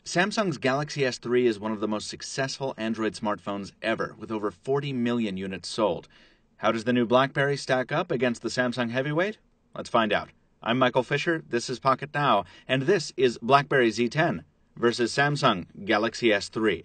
Samsung's Galaxy S3 is one of the most successful Android smartphones ever, with over 40 million units sold. How does the new BlackBerry stack up against the Samsung heavyweight? Let's find out. I'm Michael Fisher, this is Pocket Now, and this is BlackBerry Z10 versus Samsung Galaxy S3.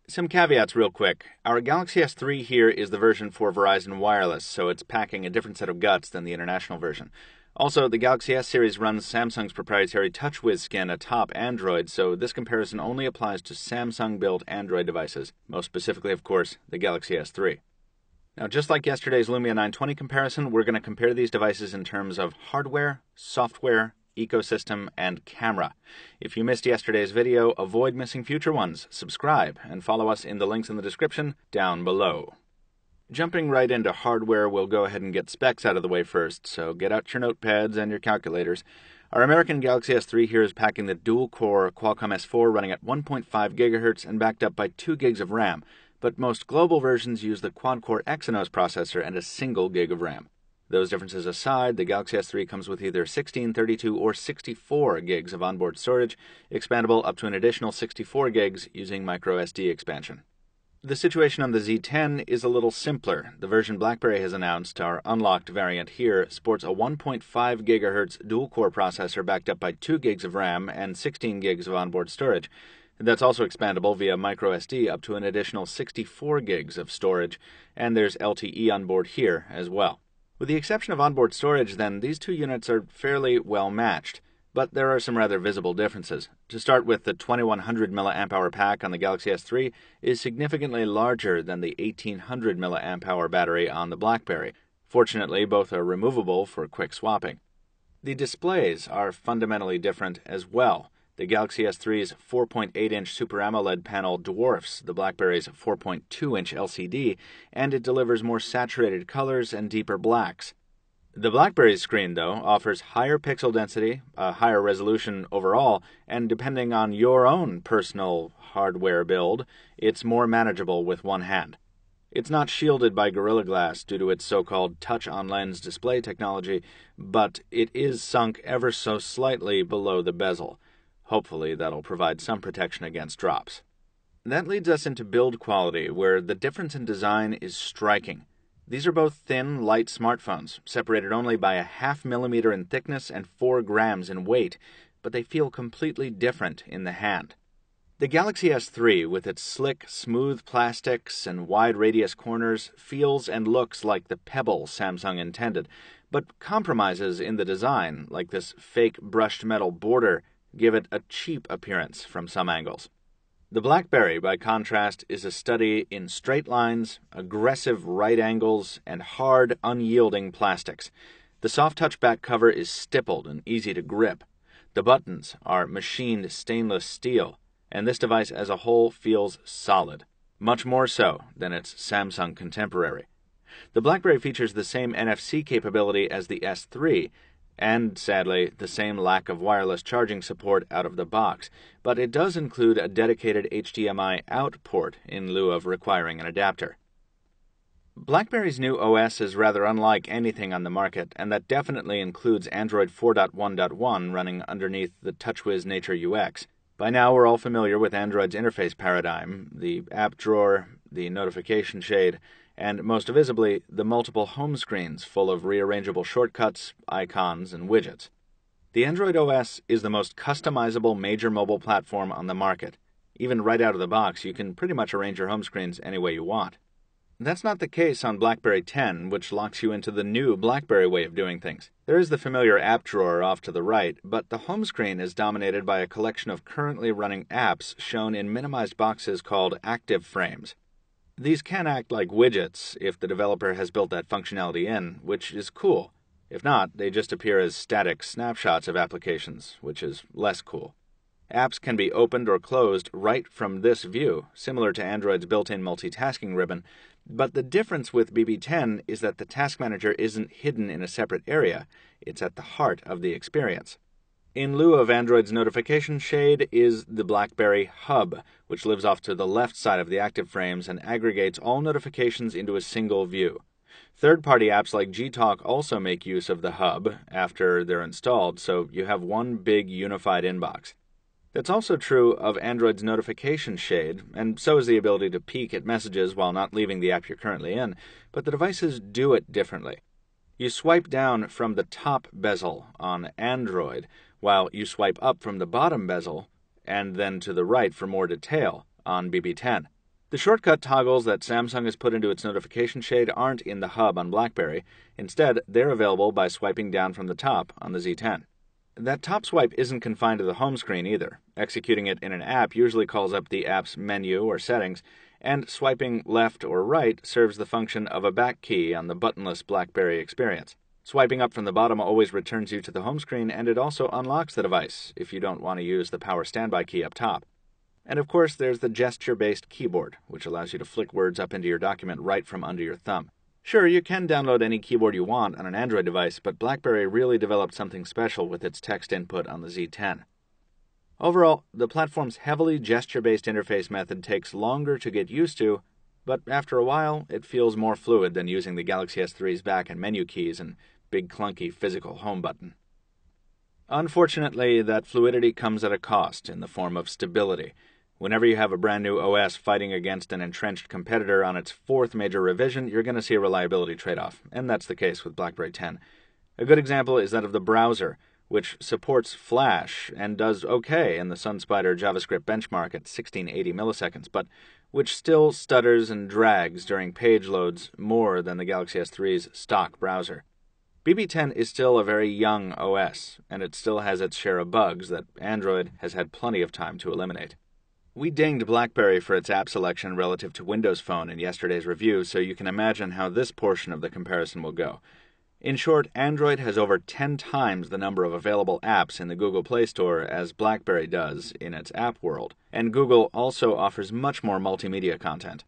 Some caveats real quick. Our Galaxy S3 here is the version for Verizon Wireless, so it's packing a different set of guts than the international version. Also, the Galaxy S series runs Samsung's proprietary TouchWiz skin atop Android, so this comparison only applies to Samsung-built Android devices, most specifically, of course, the Galaxy S3. Now, just like yesterday's Lumia 920 comparison, we're going to compare these devices in terms of hardware, software, ecosystem, and camera. If you missed yesterday's video, avoid missing future ones. Subscribe and follow us in the links in the description down below. Jumping right into hardware, we'll go ahead and get specs out of the way first, so get out your notepads and your calculators. Our American Galaxy S3 here is packing the dual-core Qualcomm S4 running at 1.5 GHz and backed up by 2 GB of RAM, but most global versions use the quad-core Exynos processor and a single gig of RAM. Those differences aside, the Galaxy S3 comes with either 16, 32, or 64 gigs of onboard storage, expandable up to an additional 64 gigs using microSD expansion. The situation on the Z10 is a little simpler. The version BlackBerry has announced, our unlocked variant here, sports a 1.5 GHz dual-core processor backed up by 2 gigs of RAM and 16 gigs of onboard storage. That's also expandable via microSD up to an additional 64 gigs of storage, and there's LTE on board here as well. With the exception of onboard storage, then, these two units are fairly well matched, but there are some rather visible differences. To start with, the 2100 mAh pack on the Galaxy S3 is significantly larger than the 1800 mAh battery on the BlackBerry. Fortunately, both are removable for quick swapping. The displays are fundamentally different as well. The Galaxy S3's 4.8-inch Super AMOLED panel dwarfs the BlackBerry's 4.2-inch LCD, and it delivers more saturated colors and deeper blacks. The BlackBerry's screen, though, offers higher pixel density, a higher resolution overall, and depending on your own personal hardware build, it's more manageable with one hand. It's not shielded by Gorilla Glass due to its so-called touch-on-lens display technology, but it is sunk ever so slightly below the bezel. Hopefully, that'll provide some protection against drops. That leads us into build quality, where the difference in design is striking. These are both thin, light smartphones, separated only by a 0.5 millimeter in thickness and 4 grams in weight, but they feel completely different in the hand. The Galaxy S3, with its slick, smooth plastics and wide radius corners, feels and looks like the pebble Samsung intended, but compromises in the design, like this fake brushed metal border, give it a cheap appearance from some angles. The BlackBerry, by contrast, is a study in straight lines, aggressive right angles, and hard, unyielding plastics. The soft touch back cover is stippled and easy to grip. The buttons are machined stainless steel, and this device as a whole feels solid, much more so than its Samsung contemporary. The BlackBerry features the same NFC capability as the S3, and, sadly, the same lack of wireless charging support out of the box, but it does include a dedicated HDMI out port in lieu of requiring an adapter. BlackBerry's new OS is rather unlike anything on the market, and that definitely includes Android 4.1.1 running underneath the TouchWiz Nature UX. By now, we're all familiar with Android's interface paradigm, the app drawer, the notification shade, and most visibly, the multiple home screens full of rearrangeable shortcuts, icons, and widgets. The Android OS is the most customizable major mobile platform on the market. Even right out of the box, you can pretty much arrange your home screens any way you want. That's not the case on BlackBerry 10, which locks you into the new BlackBerry way of doing things. There is the familiar app drawer off to the right, but the home screen is dominated by a collection of currently running apps shown in minimized boxes called active frames. These can act like widgets if the developer has built that functionality in, which is cool. If not, they just appear as static snapshots of applications, which is less cool. Apps can be opened or closed right from this view, similar to Android's built-in multitasking ribbon, but the difference with BB10 is that the Task Manager isn't hidden in a separate area, it's at the heart of the experience. In lieu of Android's notification shade is the BlackBerry Hub, which lives off to the left side of the active frames and aggregates all notifications into a single view. Third-party apps like Gtalk also make use of the hub after they're installed, so you have one big unified inbox. That's also true of Android's notification shade, and so is the ability to peek at messages while not leaving the app you're currently in, but the devices do it differently. You swipe down from the top bezel on Android, while you swipe up from the bottom bezel and then to the right for more detail on BB10. The shortcut toggles that Samsung has put into its notification shade aren't in the hub on BlackBerry. Instead, they're available by swiping down from the top on the Z10. That top swipe isn't confined to the home screen either. Executing it in an app usually calls up the app's menu or settings, and swiping left or right serves the function of a back key on the buttonless BlackBerry experience. Swiping up from the bottom always returns you to the home screen, and it also unlocks the device if you don't want to use the power standby key up top. And of course, there's the gesture-based keyboard, which allows you to flick words up into your document right from under your thumb. Sure, you can download any keyboard you want on an Android device, but BlackBerry really developed something special with its text input on the Z10. Overall, the platform's heavily gesture-based interface method takes longer to get used to, but after a while, it feels more fluid than using the Galaxy S3's back and menu keys and big clunky physical home button. Unfortunately, that fluidity comes at a cost in the form of stability. Whenever you have a brand new OS fighting against an entrenched competitor on its fourth major revision, you're going to see a reliability trade-off, and that's the case with BlackBerry 10. A good example is that of the browser, which supports Flash and does okay in the SunSpider JavaScript benchmark at 1680 milliseconds, but which still stutters and drags during page loads more than the Galaxy S3's stock browser. BB10 is still a very young OS, and it still has its share of bugs that Android has had plenty of time to eliminate. We dinged BlackBerry for its app selection relative to Windows Phone in yesterday's review, so you can imagine how this portion of the comparison will go. In short, Android has over 10 times the number of available apps in the Google Play Store as BlackBerry does in its app world, and Google also offers much more multimedia content.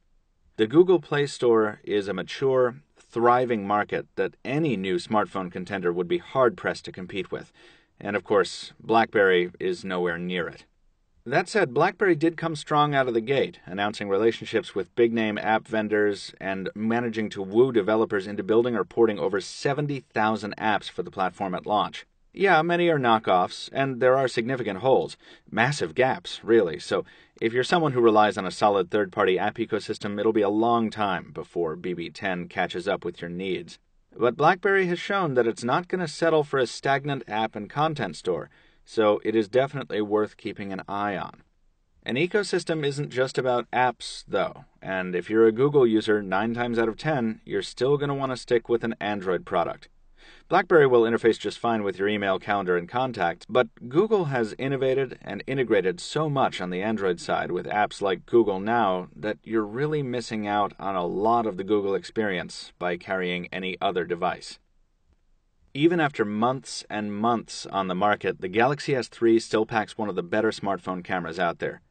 The Google Play Store is a mature, thriving market that any new smartphone contender would be hard-pressed to compete with, and of course, BlackBerry is nowhere near it. That said, BlackBerry did come strong out of the gate, announcing relationships with big-name app vendors and managing to woo developers into building or porting over 70,000 apps for the platform at launch. Yeah, many are knockoffs, and there are significant holes. Massive gaps, really, so if you're someone who relies on a solid third-party app ecosystem, it'll be a long time before BB10 catches up with your needs. But BlackBerry has shown that it's not going to settle for a stagnant app and content store, so it is definitely worth keeping an eye on. An ecosystem isn't just about apps, though, and if you're a Google user, 9 times out of 10, you're still going to want to stick with an Android product. BlackBerry will interface just fine with your email, calendar, and contacts, but Google has innovated and integrated so much on the Android side with apps like Google Now that you're really missing out on a lot of the Google experience by carrying any other device. Even after months and months on the market, the Galaxy S3 still packs one of the better smartphone cameras out there.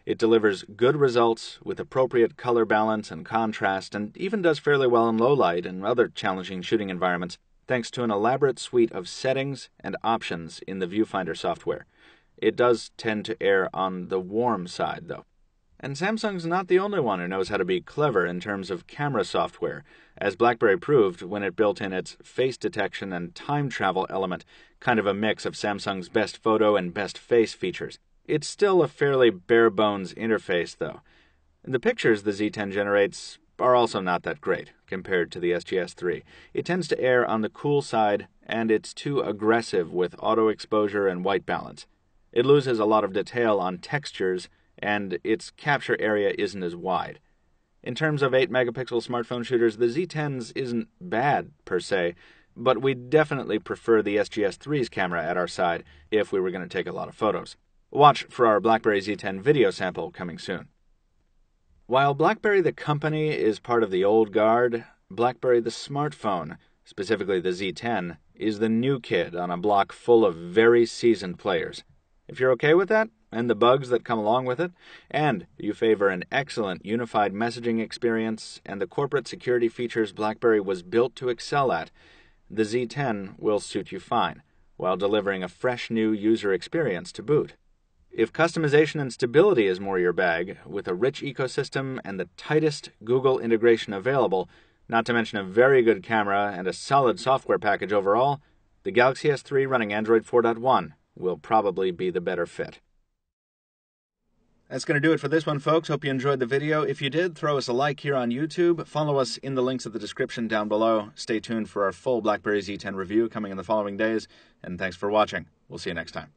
It delivers good results with appropriate color balance and contrast, and even does fairly well in low light and other challenging shooting environments, thanks to an elaborate suite of settings and options in the viewfinder software. It does tend to err on the warm side, though. And Samsung's not the only one who knows how to be clever in terms of camera software, as BlackBerry proved when it built in its face detection and time travel element, kind of a mix of Samsung's best photo and best face features. It's still a fairly bare-bones interface, though. The pictures the Z10 generates are also not that great compared to the SGS3. It tends to err on the cool side, and it's too aggressive with auto exposure and white balance. It loses a lot of detail on textures, and its capture area isn't as wide. In terms of 8-megapixel smartphone shooters, the Z10's isn't bad, per se, but we'd definitely prefer the SGS3's camera at our side if we were going to take a lot of photos. Watch for our BlackBerry Z10 video sample coming soon. While BlackBerry the company is part of the old guard, BlackBerry the smartphone, specifically the Z10, is the new kid on a block full of very seasoned players. If you're okay with that, and the bugs that come along with it, and you favor an excellent unified messaging experience and the corporate security features BlackBerry was built to excel at, the Z10 will suit you fine, while delivering a fresh new user experience to boot. If customization and stability is more your bag, with a rich ecosystem and the tightest Google integration available, Not to mention a very good camera and a solid software package overall, the Galaxy S3 running Android 4.1 will probably be the better fit. That's going to do it for this one, folks. Hope you enjoyed the video. If you did, throw us a like here on YouTube. Follow us in the links of the description down below. Stay tuned for our full BlackBerry Z10 review coming in the following days. And thanks for watching. We'll see you next time.